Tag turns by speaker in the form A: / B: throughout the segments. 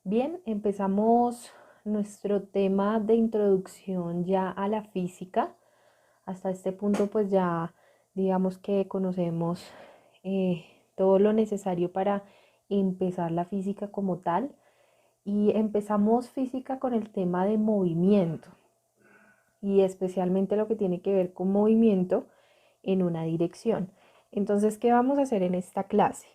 A: Bien, empezamos nuestro tema de introducción ya a la física. Hasta este punto pues ya digamos que conocemos eh, todo lo necesario para empezar la física como tal. Y empezamos física con el tema de movimiento y especialmente lo que tiene que ver con movimiento en una dirección. Entonces, ¿qué vamos a hacer en esta clase?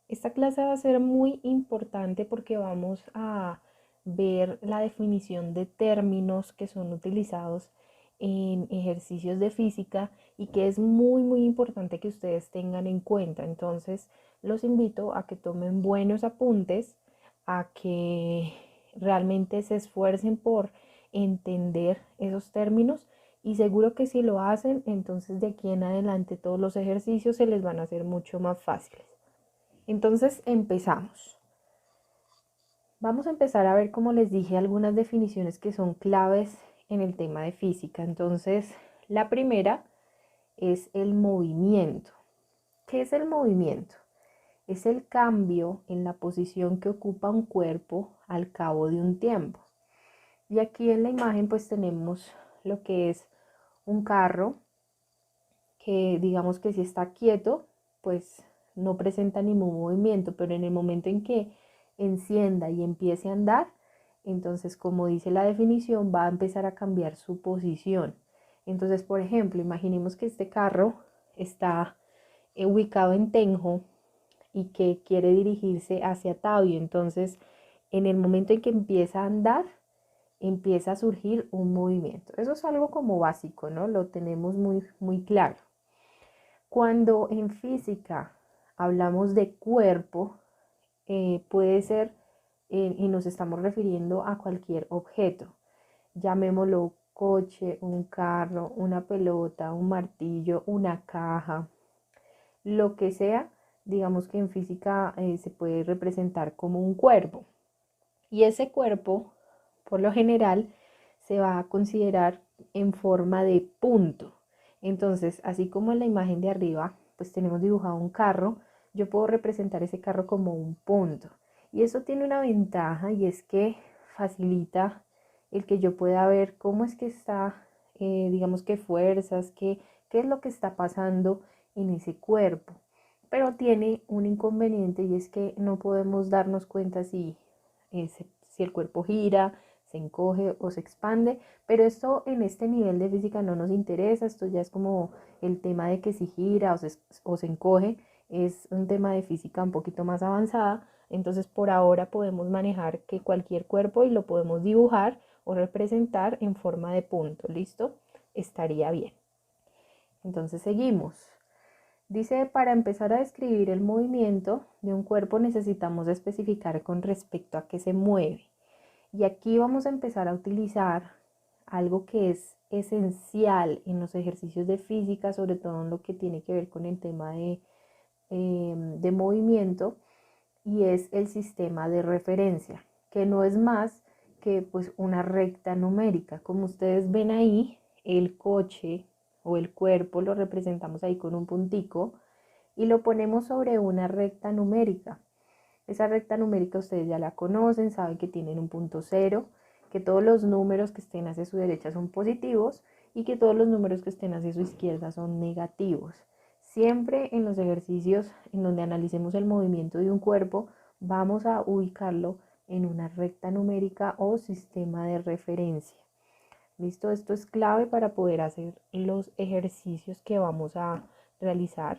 A: Esta clase va a ser muy importante porque vamos a ver la definición de términos que son utilizados en ejercicios de física y que es muy importante que ustedes tengan en cuenta. Entonces, los invito a que tomen buenos apuntes, a que realmente se esfuercen por entender esos términos y seguro que si lo hacen, entonces de aquí en adelante todos los ejercicios se les van a hacer mucho más fáciles. Entonces empezamos. Vamos a empezar a ver, como les dije, algunas definiciones que son claves en el tema de física. Entonces, la primera es el movimiento. ¿Qué es el movimiento? Es el cambio en la posición que ocupa un cuerpo al cabo de un tiempo. Y aquí en la imagen pues tenemos lo que es un carro que digamos que si está quieto, pues no presenta ningún movimiento, pero en el momento en que encienda y empiece a andar, entonces como dice la definición, va a empezar a cambiar su posición. Entonces, por ejemplo, imaginemos que este carro está ubicado en Tenjo y que quiere dirigirse hacia Tabio. Entonces, en el momento en que empieza a andar, empieza a surgir un movimiento. Eso es algo como básico, ¿no? Lo tenemos muy claro. Cuando en física hablamos de cuerpo, puede ser, y nos estamos refiriendo a cualquier objeto, llamémoslo coche, un carro, una pelota, un martillo, una caja, lo que sea, digamos que en física se puede representar como un cuerpo. Y ese cuerpo, por lo general, se va a considerar en forma de punto. Entonces, así como en la imagen de arriba, pues tenemos dibujado un carro, yo puedo representar ese carro como un punto. Y eso tiene una ventaja y es que facilita el que yo pueda ver cómo es que está, digamos que fuerzas, qué es lo que está pasando en ese cuerpo. Pero tiene un inconveniente y es que no podemos darnos cuenta si el cuerpo gira, se encoge o se expande, pero esto en este nivel de física no nos interesa, esto ya es como el tema de que si gira o se encoge, es un tema de física un poquito más avanzada, entonces por ahora podemos manejar que cualquier cuerpo y lo podemos dibujar o representar en forma de punto, ¿listo? Estaría bien. Entonces seguimos. Dice, para empezar a describir el movimiento de un cuerpo necesitamos especificar con respecto a qué se mueve. Y aquí vamos a empezar a utilizar algo que es esencial en los ejercicios de física, sobre todo en lo que tiene que ver con el tema de movimiento, y es el sistema de referencia, que no es más que pues una recta numérica. Como ustedes ven ahí, el coche o el cuerpo lo representamos ahí con un puntico y lo ponemos sobre una recta numérica. Esa recta numérica ustedes ya la conocen, saben que tienen un punto cero, que todos los números que estén hacia su derecha son positivos y que todos los números que estén hacia su izquierda son negativos. Siempre en los ejercicios en donde analicemos el movimiento de un cuerpo, vamos a ubicarlo en una recta numérica o sistema de referencia. ¿Listo? Esto es clave para poder hacer los ejercicios que vamos a realizar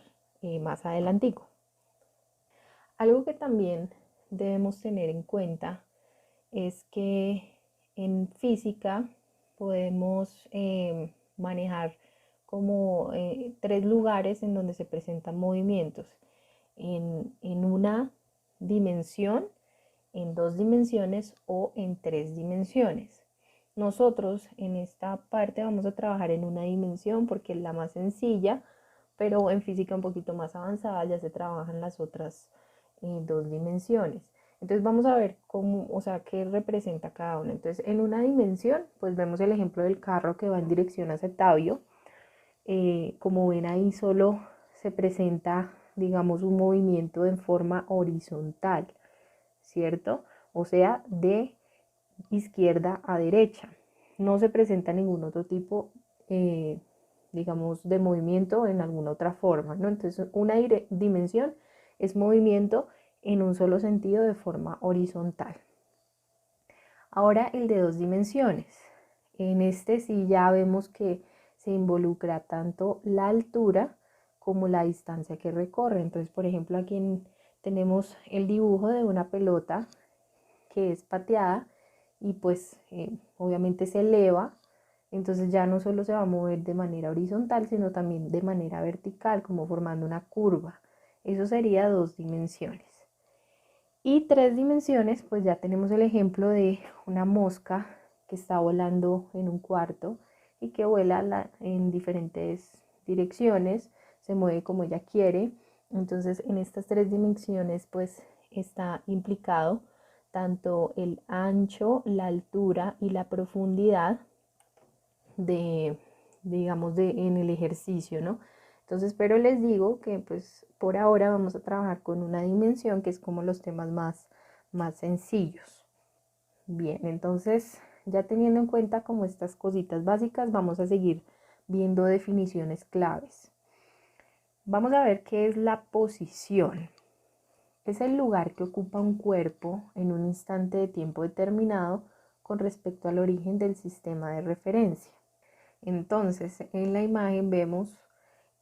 A: más adelantico. Algo que también debemos tener en cuenta es que en física podemos manejar como tres lugares en donde se presentan movimientos. En una dimensión, en dos dimensiones o en tres dimensiones. Nosotros en esta parte vamos a trabajar en una dimensión porque es la más sencilla, pero en física un poquito más avanzada ya se trabajan las otras dos dimensiones. Entonces vamos a ver cómo, o sea, qué representa cada una. Entonces en una dimensión, pues vemos el ejemplo del carro que va en dirección hacia Tabio. Como ven ahí solo se presenta, digamos, un movimiento en forma horizontal, ¿cierto? o sea, de izquierda a derecha. No se presenta ningún otro tipo, digamos, de movimiento en alguna otra forma, ¿no? Entonces, una dimensión es movimiento en un solo sentido de forma horizontal. Ahora el de dos dimensiones. En este sí ya vemos que se involucra tanto la altura como la distancia que recorre. Entonces, por ejemplo, aquí tenemos el dibujo de una pelota que es pateada y pues obviamente se eleva. Entonces ya no solo se va a mover de manera horizontal, sino también de manera vertical, como formando una curva. Eso sería dos dimensiones. Y tres dimensiones, pues ya tenemos el ejemplo de una mosca que está volando en un cuarto y que vuela en diferentes direcciones, se mueve como ella quiere. Entonces, en estas tres dimensiones, pues está implicado tanto el ancho, la altura y la profundidad de, digamos, en el ejercicio, ¿no? Entonces, pero les digo que pues por ahora vamos a trabajar con una dimensión que es como los temas más sencillos. Bien, entonces ya teniendo en cuenta como estas cositas básicas, vamos a seguir viendo definiciones claves. Vamos a ver qué es la posición. Es el lugar que ocupa un cuerpo en un instante de tiempo determinado con respecto al origen del sistema de referencia. Entonces, en la imagen vemos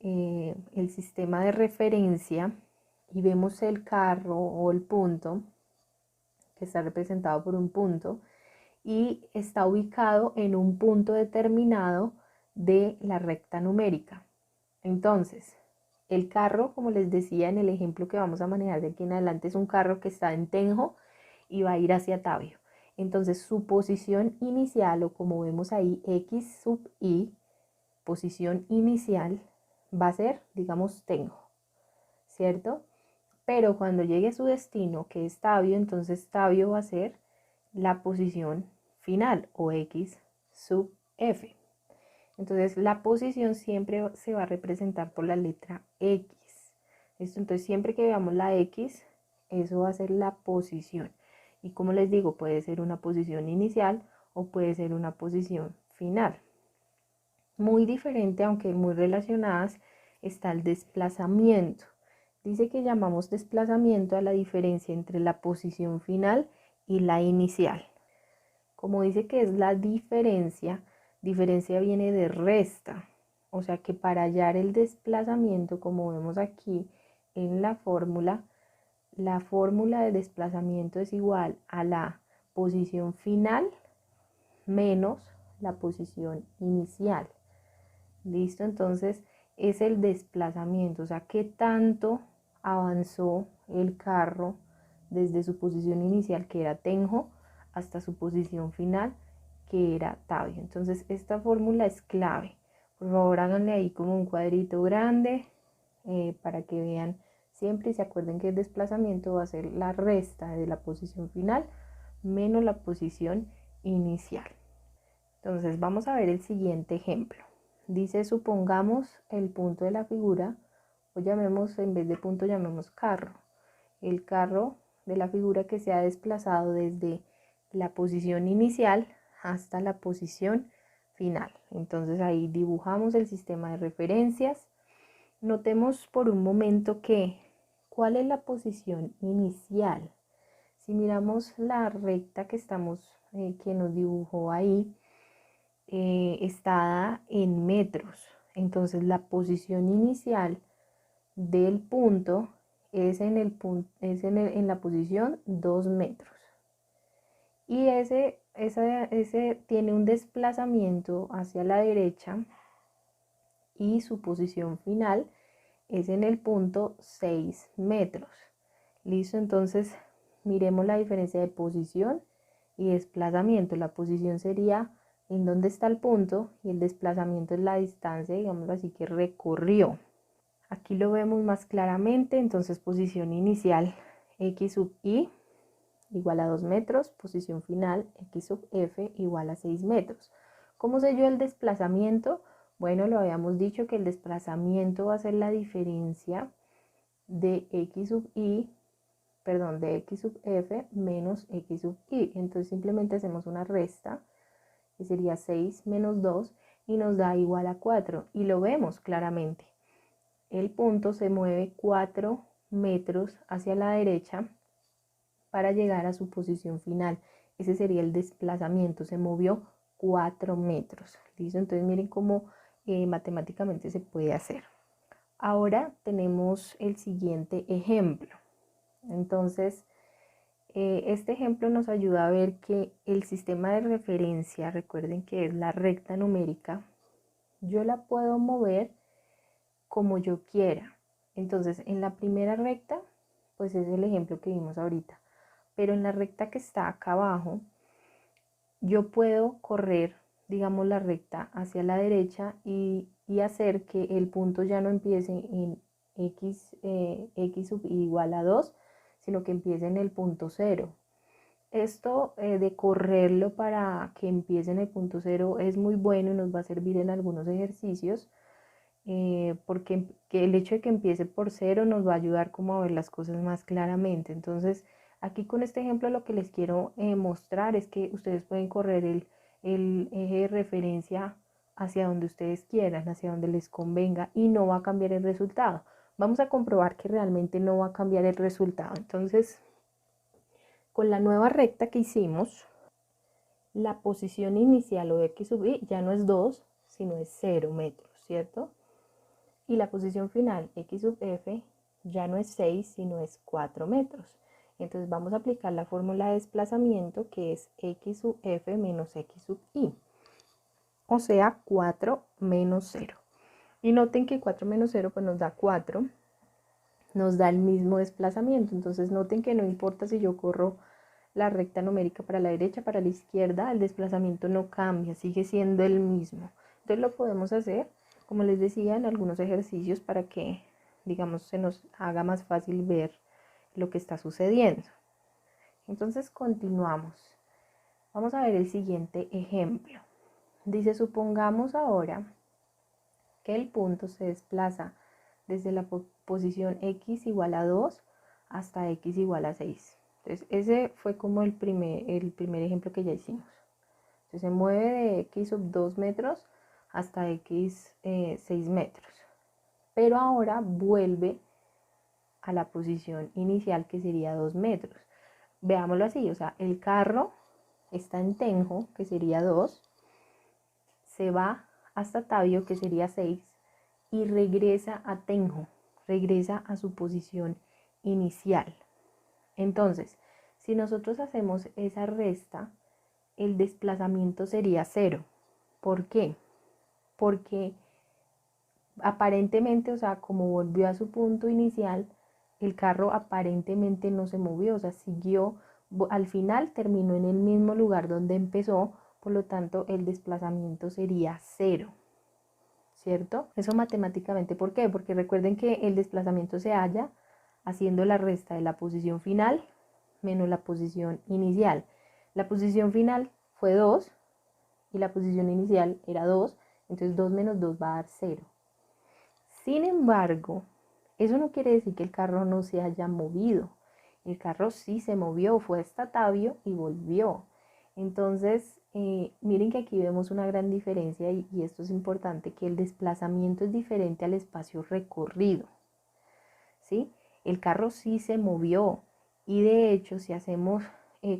A: el sistema de referencia y vemos el carro o el punto que está representado por un punto y está ubicado en un punto determinado de la recta numérica. Entonces, el carro, como les decía en el ejemplo que vamos a manejar de aquí en adelante, es un carro que está en Tenjo y va a ir hacia Tabio. Entonces, su posición inicial, o como vemos ahí, x sub i, posición inicial, va a ser, digamos, Tenjo, ¿cierto? Pero cuando llegue a su destino, que es Tabio, entonces Tabio va a ser la posición final, o x sub f. Entonces la posición siempre se va a representar por la letra X. ¿Listo? Entonces siempre que veamos la X, eso va a ser la posición. Y como les digo, puede ser una posición inicial o puede ser una posición final. Muy diferente, aunque muy relacionadas, está el desplazamiento. Dice que llamamos desplazamiento a la diferencia entre la posición final y la inicial. Como dice que es la diferencia viene de resta. O sea que para hallar el desplazamiento, como vemos aquí en la fórmula de desplazamiento es igual a la posición final menos la posición inicial. ¿Listo? Entonces es el desplazamiento, o sea, qué tanto avanzó el carro desde su posición inicial, que era Tenjo, hasta su posición final, que era Tabio. Entonces esta fórmula es clave. Por favor, háganle ahí como un cuadrito grande para que vean siempre y se acuerden que el desplazamiento va a ser la resta de la posición final menos la posición inicial. Entonces vamos a ver el siguiente ejemplo. Dice, supongamos el punto de la figura, o llamemos, en vez de punto, llamemos carro. El carro de la figura que se ha desplazado desde la posición inicial hasta la posición final. Entonces ahí dibujamos el sistema de referencias. Notemos por un momento que, ¿cuál es la posición inicial? Si miramos la recta que que nos dibujó ahí, está en metros. Entonces la posición inicial del punto es en la posición 2 metros. Y ese tiene un desplazamiento hacia la derecha y su posición final es en el punto 6 metros. Listo, entonces miremos la diferencia de posición y desplazamiento. La posición sería en dónde está el punto y el desplazamiento es la distancia, digamos así, que recorrió. Aquí lo vemos más claramente, entonces posición inicial x sub i igual a 2 metros, posición final x sub f igual a 6 metros. ¿Cómo sé yo el desplazamiento? Bueno, lo habíamos dicho que el desplazamiento va a ser la diferencia de x sub i perdón, de x sub f menos x sub y. Entonces simplemente hacemos una resta, que sería 6 menos 2, y nos da igual a 4. Y lo vemos claramente. El punto se mueve 4 metros hacia la derecha para llegar a su posición final. Ese sería el desplazamiento, se movió 4 metros. ¿Listo? Entonces miren cómo matemáticamente se puede hacer. Ahora tenemos el siguiente ejemplo. Entonces, este ejemplo nos ayuda a ver que el sistema de referencia, recuerden que es la recta numérica, yo la puedo mover como yo quiera. Entonces, en la primera recta, pues es el ejemplo que vimos ahorita. Pero en la recta que está acá abajo, yo puedo correr, digamos, la recta hacia la derecha y hacer que el punto ya no empiece en x sub i igual a 2, sino que empiece en el punto 0. Esto de correrlo para que empiece en el punto 0 es muy bueno y nos va a servir en algunos ejercicios, porque el hecho de que empiece por 0 nos va a ayudar como a ver las cosas más claramente. Entonces, aquí con este ejemplo lo que les quiero mostrar es que ustedes pueden correr el eje de referencia hacia donde ustedes quieran, hacia donde les convenga, y no va a cambiar el resultado. Vamos a comprobar que realmente no va a cambiar el resultado. Entonces, con la nueva recta que hicimos, la posición inicial o x sub i ya no es 2, sino es 0 metros, ¿cierto? Y la posición final, x sub f, ya no es 6, sino es 4 metros. Entonces vamos a aplicar la fórmula de desplazamiento, que es x sub f menos x sub i, o sea, 4 menos 0. Y noten que 4 menos 0 pues nos da 4, nos da el mismo desplazamiento. Entonces noten que no importa si yo corro la recta numérica para la derecha, para la izquierda, el desplazamiento no cambia, sigue siendo el mismo. Entonces lo podemos hacer, como les decía, en algunos ejercicios para que, digamos, se nos haga más fácil ver lo que está sucediendo. Entonces continuamos. Vamos a ver el siguiente ejemplo. Dice, supongamos ahora que el punto se desplaza desde la posición x igual a 2 hasta x igual a 6. Entonces ese fue como el primer ejemplo que ya hicimos. Entonces se mueve de x sub 2 metros hasta x 6 metros. Pero ahora vuelve a la posición inicial, que sería 2 metros. Veámoslo así, o sea, el carro está en Tenjo, que sería 2, se va hasta Tabio, que sería 6, y regresa a Tenjo, regresa a su posición inicial. Entonces, si nosotros hacemos esa resta, el desplazamiento sería 0. ¿Por qué? Porque aparentemente, o sea, como volvió a su punto inicial, el carro aparentemente no se movió, o sea, siguió, al final terminó en el mismo lugar donde empezó, por lo tanto el desplazamiento sería 0, ¿cierto? Eso matemáticamente, ¿por qué? Porque recuerden que el desplazamiento se halla haciendo la resta de la posición final menos la posición inicial. La posición final fue 2 y la posición inicial era 2, entonces 2 menos 2 va a dar 0. Sin embargo, eso no quiere decir que el carro no se haya movido. El carro sí se movió, fue hasta Tabio y volvió. Entonces, miren que aquí vemos una gran diferencia y esto es importante, que el desplazamiento es diferente al espacio recorrido. ¿Sí? El carro sí se movió y de hecho si hacemos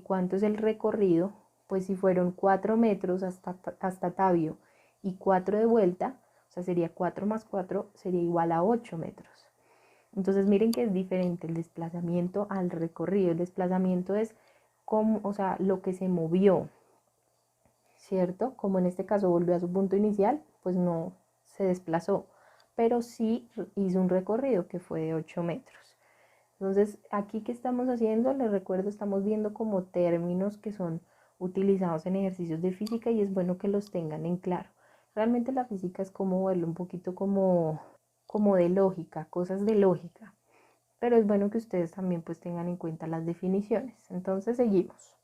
A: cuánto es el recorrido, pues si fueron 4 metros hasta Tabio y 4 de vuelta, o sea, sería 4 más 4, sería igual a 8 metros. Entonces miren que es diferente el desplazamiento al recorrido. El desplazamiento es como, o sea, lo que se movió, ¿cierto? Como en este caso volvió a su punto inicial, pues no se desplazó, pero sí hizo un recorrido que fue de 8 metros. Entonces, aquí que estamos haciendo, les recuerdo, estamos viendo como términos que son utilizados en ejercicios de física y es bueno que los tengan en claro. Realmente la física es como verlo un poquito como de lógica, cosas de lógica, pero es bueno que ustedes también pues tengan en cuenta las definiciones. Entonces seguimos.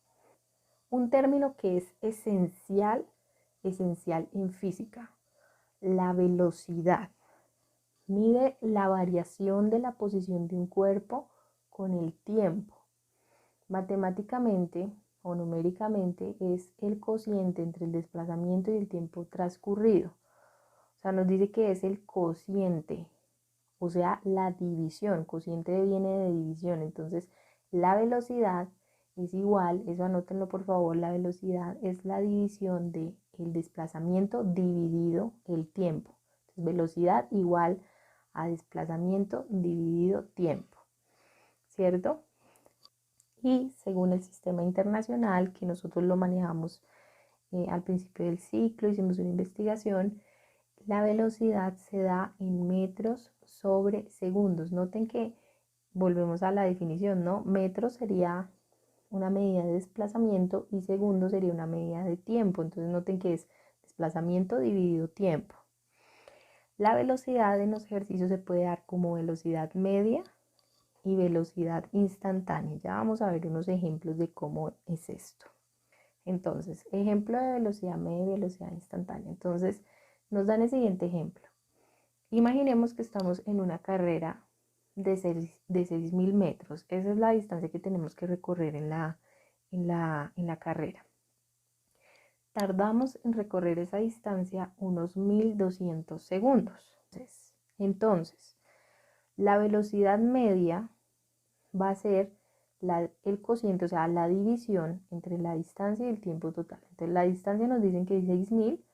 A: Un término que es esencial en física, la velocidad. Mide la variación de la posición de un cuerpo con el tiempo. Matemáticamente o numéricamente es el cociente entre el desplazamiento y el tiempo transcurrido. O sea, nos dice que es el cociente, o sea, la división. Cociente viene de división. Entonces, la velocidad es igual, eso anótenlo por favor, la velocidad es la división de el desplazamiento dividido el tiempo. Entonces, velocidad igual a desplazamiento dividido tiempo, ¿cierto? Y según el sistema internacional, que nosotros lo manejamos al principio del ciclo, hicimos una investigación, la velocidad se da en metros sobre segundos. Noten que volvemos a la definición, ¿no? Metros sería una medida de desplazamiento y segundos sería una medida de tiempo. Entonces noten que es desplazamiento dividido tiempo. La velocidad en los ejercicios se puede dar como velocidad media y velocidad instantánea. Ya vamos a ver unos ejemplos de cómo es esto. Entonces, ejemplo de velocidad media y velocidad instantánea. Entonces, nos dan el siguiente ejemplo. Imaginemos que estamos en una carrera de 6.000 metros. Esa es la distancia que tenemos que recorrer en la carrera. Tardamos en recorrer esa distancia unos 1.200 segundos. Entonces, la velocidad media va a ser el cociente, o sea, la división entre la distancia y el tiempo total. Entonces, la distancia nos dicen que es 6.000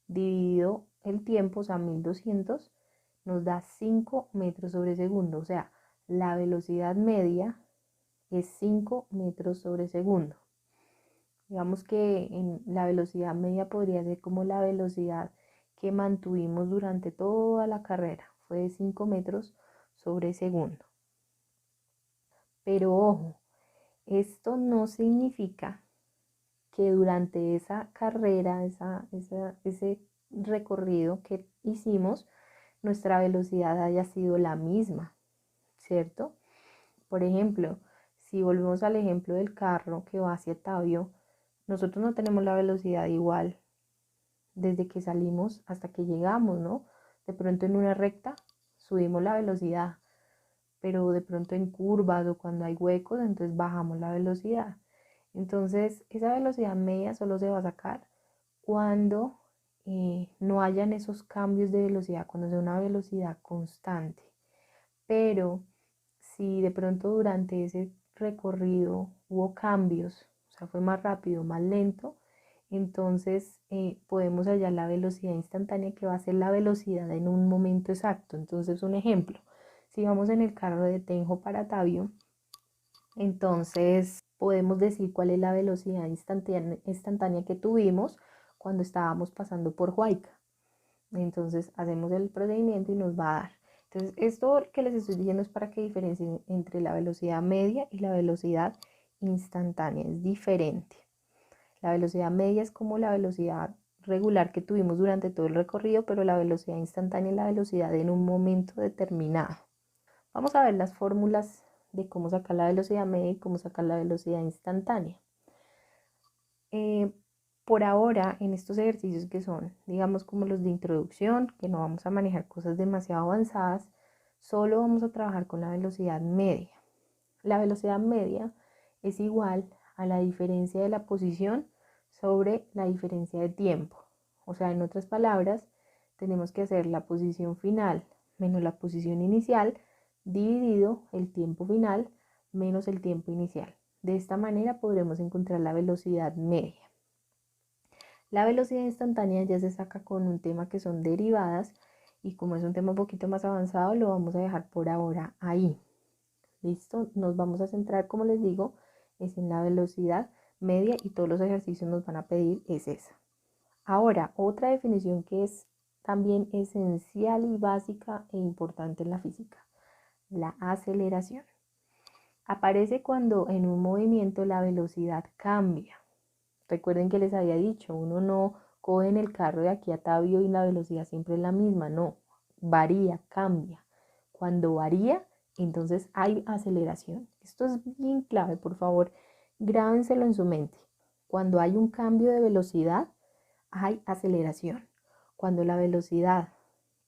A: dividido el tiempo, o sea, 1.200, nos da 5 metros sobre segundo. O sea, la velocidad media es 5 metros sobre segundo. Digamos que en la velocidad media podría ser como la velocidad que mantuvimos durante toda la carrera. Fue de 5 metros sobre segundo. Pero ojo, esto no significa que durante esa carrera, ese recorrido que hicimos, nuestra velocidad haya sido la misma, ¿cierto? Por ejemplo, si volvemos al ejemplo del carro que va hacia Tabio, nosotros no tenemos la velocidad igual desde que salimos hasta que llegamos, ¿no? De pronto en una recta subimos la velocidad, pero de pronto en curvas o cuando hay huecos, entonces bajamos la velocidad. Entonces, esa velocidad media solo se va a sacar cuando no hayan esos cambios de velocidad, cuando sea una velocidad constante. Pero si de pronto durante ese recorrido hubo cambios, o sea, fue más rápido, más lento, entonces podemos hallar la velocidad instantánea que va a ser la velocidad en un momento exacto. Entonces, un ejemplo, si vamos en el carro de Tenjo para Tabio, entonces podemos decir cuál es la velocidad instantánea que tuvimos cuando estábamos pasando por Huayca. Entonces hacemos el procedimiento y nos va a dar. Entonces esto que les estoy diciendo es para que diferencien entre la velocidad media y la velocidad instantánea. Es diferente. La velocidad media es como la velocidad regular que tuvimos durante todo el recorrido, pero la velocidad instantánea es la velocidad en un momento determinado. Vamos a ver las fórmulas de cómo sacar la velocidad media y cómo sacar la velocidad instantánea. Por ahora, en estos ejercicios que son, digamos, como los de introducción, que no vamos a manejar cosas demasiado avanzadas, solo vamos a trabajar con la velocidad media. La velocidad media es igual a la diferencia de la posición sobre la diferencia de tiempo. O sea, en otras palabras, tenemos que hacer la posición final menos la posición inicial dividido el tiempo final menos el tiempo inicial. De esta manera podremos encontrar la velocidad media. La velocidad instantánea ya se saca con un tema que son derivadas y como es un tema un poquito más avanzado lo vamos a dejar por ahora ahí. ¿Listo? Nos vamos a centrar, como les digo, es en la velocidad media y todos los ejercicios nos van a pedir es esa. Ahora, otra definición que es también esencial y básica e importante en la física, la aceleración. Aparece cuando en un movimiento la velocidad cambia. Recuerden que les había dicho, uno no coge en el carro de aquí a Tabio y la velocidad siempre es la misma, no, varía, cambia. Cuando varía, entonces hay aceleración. Esto es bien clave, por favor, grábenselo en su mente. Cuando hay un cambio de velocidad, hay aceleración. Cuando la velocidad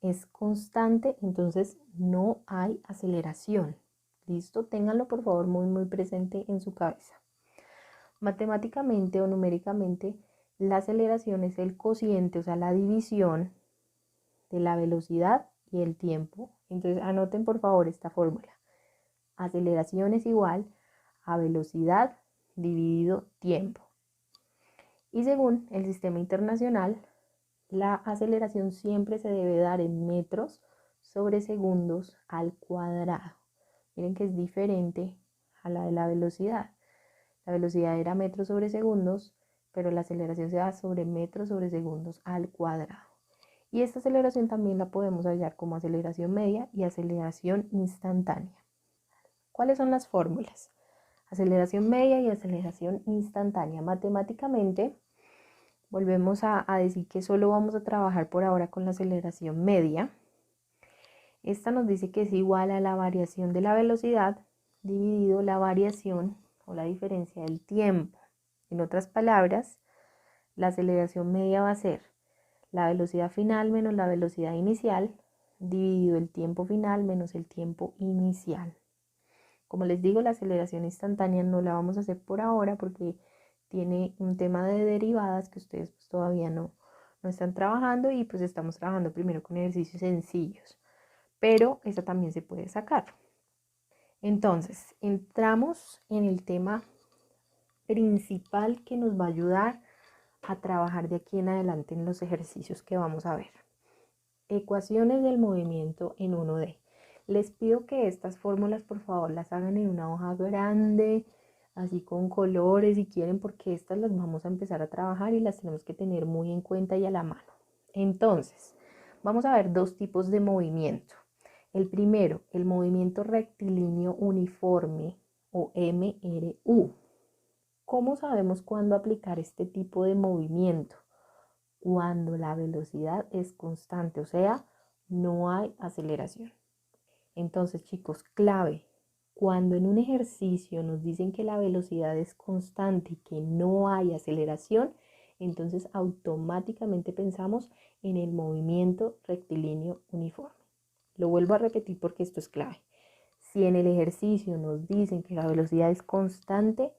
A: es constante, entonces no hay aceleración. ¿Listo? Ténganlo por favor muy presente en su cabeza. Matemáticamente o numéricamente, la aceleración es el cociente, o sea, la división de la velocidad y el tiempo. Entonces anoten por favor esta fórmula. Aceleración es igual a velocidad dividido tiempo. Y según el sistema internacional, la aceleración siempre se debe dar en metros sobre segundos al cuadrado. Miren que es diferente a la de la velocidad. La velocidad era metros sobre segundos, pero la aceleración se da sobre metros sobre segundos al cuadrado. Y esta aceleración también la podemos hallar como aceleración media y aceleración instantánea. ¿Cuáles son las fórmulas? Aceleración media y aceleración instantánea. Matemáticamente, volvemos a decir que solo vamos a trabajar por ahora con la aceleración media. Esta nos dice que es igual a la variación de la velocidad dividido la variación o la diferencia del tiempo. En otras palabras, la aceleración media va a ser la velocidad final menos la velocidad inicial dividido el tiempo final menos el tiempo inicial. Como les digo, la aceleración instantánea no la vamos a hacer por ahora porque tiene un tema de derivadas que ustedes pues todavía no están trabajando y pues estamos trabajando primero con ejercicios sencillos, pero esa también se puede sacar. Entonces, entramos en el tema principal que nos va a ayudar a trabajar de aquí en adelante en los ejercicios que vamos a ver. Ecuaciones del movimiento en 1D. Les pido que estas fórmulas por favor las hagan en una hoja grande, así con colores si quieren, porque estas las vamos a empezar a trabajar y las tenemos que tener muy en cuenta y a la mano. Entonces, vamos a ver dos tipos de movimiento. El primero, el movimiento rectilíneo uniforme o MRU. ¿Cómo sabemos cuándo aplicar este tipo de movimiento? Cuando la velocidad es constante, o sea, no hay aceleración. Entonces, chicos, clave, cuando en un ejercicio nos dicen que la velocidad es constante y que no hay aceleración, entonces automáticamente pensamos en el movimiento rectilíneo uniforme. Lo vuelvo a repetir porque esto es clave. Si en el ejercicio nos dicen que la velocidad es constante,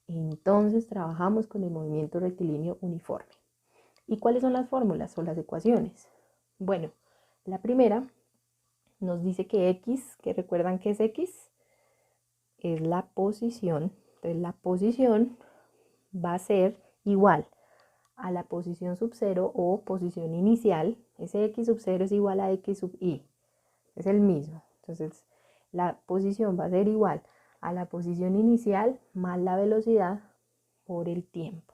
A: entonces trabajamos con el movimiento rectilíneo uniforme. ¿Y cuáles son las fórmulas o las ecuaciones? Bueno, la primera nos dice que X, que recuerdan que es X, es la posición. Entonces la posición va a ser igual a la posición sub 0 o posición inicial. Ese X sub 0 es igual a X sub Y. Es el mismo. Entonces la posición va a ser igual a la posición inicial más la velocidad por el tiempo.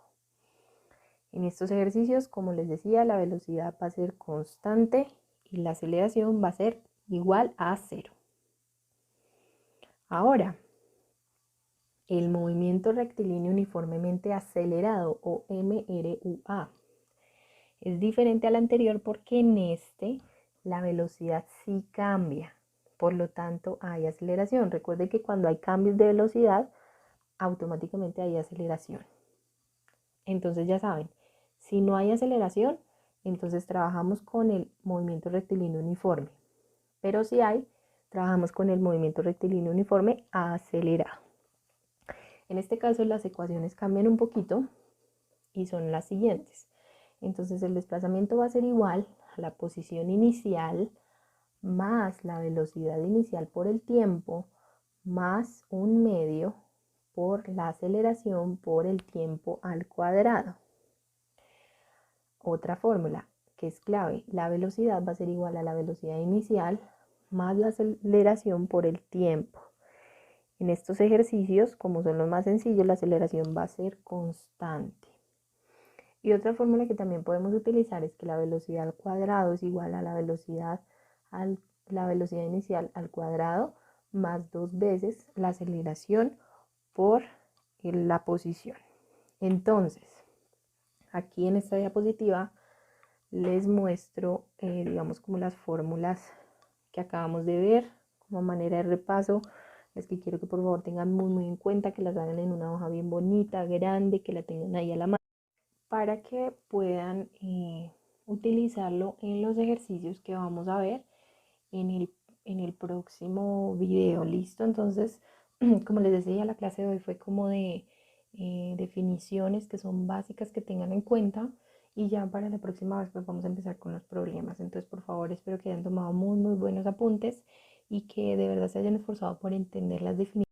A: En estos ejercicios, como les decía, la velocidad va a ser constante y la aceleración va a ser igual a 0. Ahora, el movimiento rectilíneo uniformemente acelerado o MRUA es diferente al anterior porque en este la velocidad sí cambia. Por lo tanto, hay aceleración. Recuerden que cuando hay cambios de velocidad, automáticamente hay aceleración. Entonces ya saben, si no hay aceleración, entonces trabajamos con el movimiento rectilíneo uniforme. Pero si hay, trabajamos con el movimiento rectilíneo uniforme acelerado. En este caso las ecuaciones cambian un poquito y son las siguientes. Entonces el desplazamiento va a ser igual a la posición inicial más la velocidad inicial por el tiempo más un medio por la aceleración por el tiempo al cuadrado. Otra fórmula que es clave, la velocidad va a ser igual a la velocidad inicial más la aceleración por el tiempo. En estos ejercicios, como son los más sencillos, la aceleración va a ser constante. Y otra fórmula que también podemos utilizar es que la velocidad al cuadrado es igual a la velocidad inicial al cuadrado más 2 veces la aceleración por la posición. Entonces, aquí en esta diapositiva les muestro, digamos, como las fórmulas que acabamos de ver, como manera de repaso. Es que quiero que por favor tengan muy en cuenta, que las hagan en una hoja bien bonita, grande, que la tengan ahí a la mano, para que puedan utilizarlo en los ejercicios que vamos a ver en en el próximo video, ¿listo? Entonces, como les decía, la clase de hoy fue como de definiciones que son básicas que tengan en cuenta y ya para la próxima vez pues vamos a empezar con los problemas. Entonces, por favor, espero que hayan tomado muy, muy buenos apuntes y que de verdad se hayan esforzado por entender las definiciones